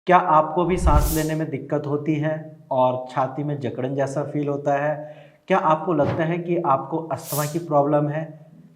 क्या आपको भी सांस लेने में दिक्कत होती है और छाती में जकड़न जैसा फील होता है? क्या आपको लगता है कि आपको अस्थमा की प्रॉब्लम है?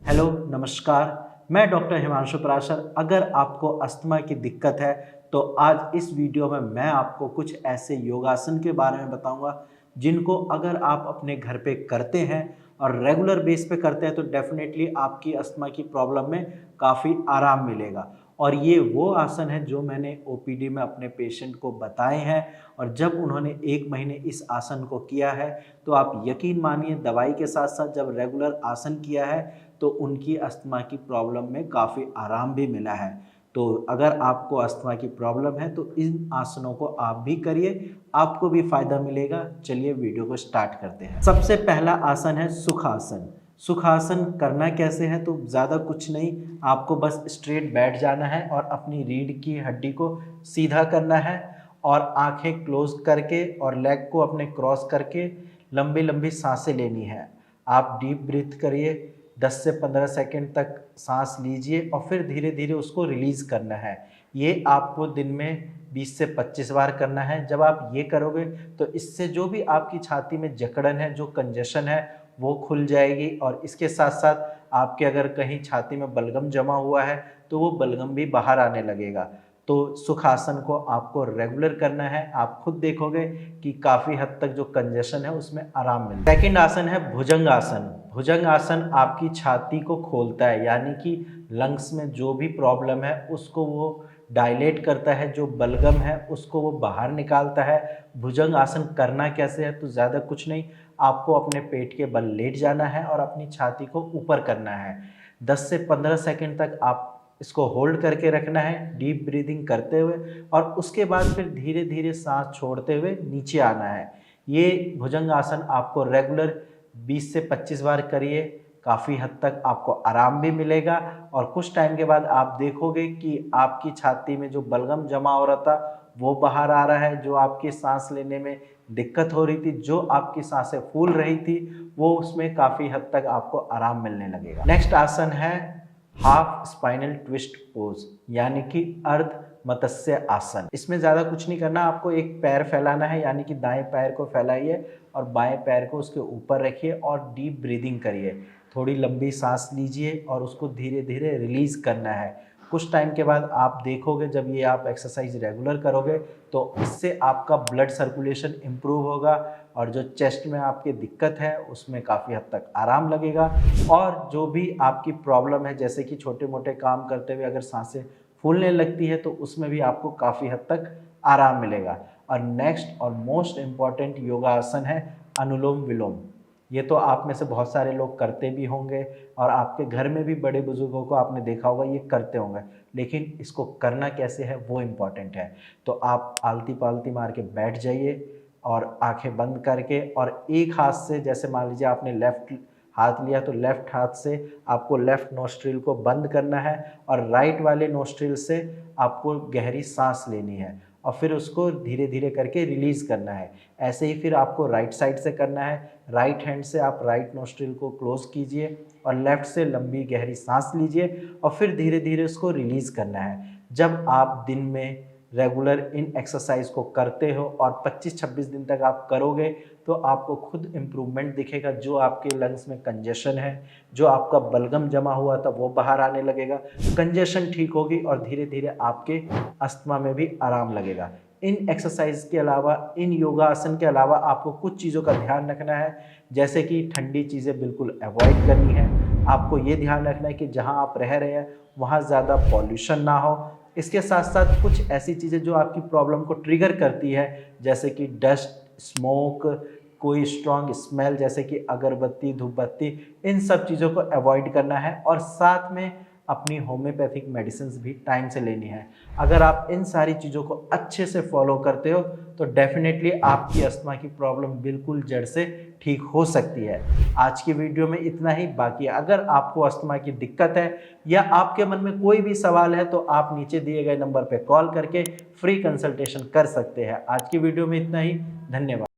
हेलो, नमस्कार। मैं डॉक्टर हिमांशु पराशर। अगर आपको अस्थमा की दिक्कत है तो आज इस वीडियो में मैं आपको कुछ ऐसे योगासन के बारे में बताऊंगा जिनको अगर आप अपने घर पे करते हैं और रेगुलर बेस पे करते हैं तो डेफिनेटली आपकी अस्थमा की प्रॉब्लम में काफ़ी आराम मिलेगा। और ये वो आसन है जो मैंने ओपीडी में अपने पेशेंट को बताए हैं और जब उन्होंने 1 महीने इस आसन को किया है तो आप यकीन मानिए दवाई के साथ साथ जब रेगुलर आसन किया है तो उनकी अस्थमा की प्रॉब्लम में काफ़ी आराम भी मिला है। तो अगर आपको अस्थमा की प्रॉब्लम है तो इन आसनों को आप भी करिए, आपको भी फ़ायदा मिलेगा। चलिए वीडियो को स्टार्ट करते हैं। सबसे पहला आसन है सुखासन। सुखासन करना कैसे है तो ज़्यादा कुछ नहीं, आपको बस स्ट्रेट बैठ जाना है और अपनी रीढ़ की हड्डी को सीधा करना है और आंखें क्लोज करके और लेग को अपने क्रॉस करके लंबी लंबी सांसें लेनी है। आप डीप ब्रीथ करिए, 10 से 15 सेकंड तक सांस लीजिए और फिर धीरे धीरे उसको रिलीज़ करना है। ये आपको दिन में 20 से 25 बार करना है। जब आप ये करोगे तो इससे जो भी आपकी छाती में जकड़न है, जो कंजेशन है, वो खुल जाएगी और इसके साथ साथ आपके अगर कहीं छाती में बलगम जमा हुआ है तो वो बलगम भी बाहर आने लगेगा। तो सुखासन को आपको रेगुलर करना है, आप खुद देखोगे कि काफ़ी हद तक जो कंजेशन है उसमें आराम मिलता है। सेकंड आसन है भुजंग आसन। भुजंग आसन आपकी छाती को खोलता है, यानी कि लंग्स में जो भी प्रॉब्लम है उसको वो डायलेट करता है, जो बलगम है उसको वो बाहर निकालता है। भुजंग आसन करना कैसे है तो ज़्यादा कुछ नहीं, आपको अपने पेट के बल लेट जाना है और अपनी छाती को ऊपर करना है। 10 से 15 सेकंड तक आप इसको होल्ड करके रखना है डीप ब्रीदिंग करते हुए और उसके बाद फिर धीरे धीरे सांस छोड़ते हुए नीचे आना है। ये भुजंग आसन आपको रेगुलर 20 से 25 बार करिए, काफ़ी हद तक आपको आराम भी मिलेगा और कुछ टाइम के बाद आप देखोगे कि आपकी छाती में जो बलगम जमा हो रहा था वो बाहर आ रहा है, जो आपकी सांस लेने में दिक्कत हो रही थी, जो आपकी सांसें फूल रही थी, वो उसमें काफ़ी हद तक आपको आराम मिलने लगेगा। नेक्स्ट आसन है हाफ स्पाइनल ट्विस्ट पोज, यानी कि अर्ध मत्स्य आसन। इसमें ज़्यादा कुछ नहीं करना, आपको एक पैर फैलाना है, यानी कि दाएं पैर को फैलाइए और बाएं पैर को उसके ऊपर रखिए और डीप ब्रीदिंग करिए। थोड़ी लंबी सांस लीजिए और उसको धीरे धीरे रिलीज़ करना है। कुछ टाइम के बाद आप देखोगे जब ये आप एक्सरसाइज रेगुलर करोगे तो इससे आपका ब्लड सर्कुलेशन इम्प्रूव होगा और जो चेस्ट में आपकी दिक्कत है उसमें काफ़ी हद तक आराम लगेगा और जो भी आपकी प्रॉब्लम है जैसे कि छोटे मोटे काम करते हुए अगर सांसें फूलने लगती है तो उसमें भी आपको काफ़ी हद तक आराम मिलेगा। और नेक्स्ट और मोस्ट इम्पॉर्टेंट योगा आसन है अनुलोम विलोम। ये तो आप में से बहुत सारे लोग करते भी होंगे और आपके घर में भी बड़े बुजुर्गों को आपने देखा होगा ये करते होंगे, लेकिन इसको करना कैसे है वो इम्पॉर्टेंट है। तो आप आलती पालती मार के बैठ जाइए और आंखें बंद करके और एक हाथ से, जैसे मान लीजिए आपने लेफ्ट हाथ लिया तो लेफ्ट हाथ से आपको लेफ्ट नोस्ट्रिल को बंद करना है और राइट वाले नोस्ट्रिल से आपको गहरी सांस लेनी है और फिर उसको धीरे धीरे करके रिलीज़ करना है। ऐसे ही फिर आपको राइट साइड से करना है। राइट हैंड से आप राइट नोस्ट्रिल को क्लोज कीजिए और लेफ्ट से लंबी गहरी सांस लीजिए और फिर धीरे धीरे उसको रिलीज़ करना है। जब आप दिन में रेगुलर इन एक्सरसाइज को करते हो और 25-26 दिन तक आप करोगे तो आपको खुद इम्प्रूवमेंट दिखेगा। जो आपके लंग्स में कंजेशन है, जो आपका बलगम जमा हुआ था वो बाहर आने लगेगा, कंजेशन ठीक होगी और धीरे धीरे आपके अस्थमा में भी आराम लगेगा। इन एक्सरसाइज के अलावा, इन योगासन के अलावा आपको कुछ चीज़ों का ध्यान रखना है, जैसे कि ठंडी चीज़ें बिल्कुल अवॉइड करनी है। आपको ये ध्यान रखना है कि जहाँ आप रह रहे हैं वहाँ ज़्यादा पॉल्यूशन ना हो। इसके साथ साथ कुछ ऐसी चीज़ें जो आपकी प्रॉब्लम को ट्रिगर करती है, जैसे कि डस्ट, स्मोक, कोई स्ट्रॉन्ग स्मेल जैसे कि अगरबत्ती, धूपबत्ती, इन सब चीज़ों को अवॉइड करना है और साथ में अपनी होम्योपैथिक मेडिसिन्स भी टाइम से लेनी है। अगर आप इन सारी चीज़ों को अच्छे से फॉलो करते हो तो डेफिनेटली आपकी अस्थमा की प्रॉब्लम बिल्कुल जड़ से ठीक हो सकती है। आज की वीडियो में इतना ही। बाकी अगर आपको अस्थमा की दिक्कत है या आपके मन में कोई भी सवाल है तो आप नीचे दिए गए नंबर पर कॉल करके फ्री कंसल्टेशन कर सकते हैं। आज की वीडियो में इतना ही। धन्यवाद।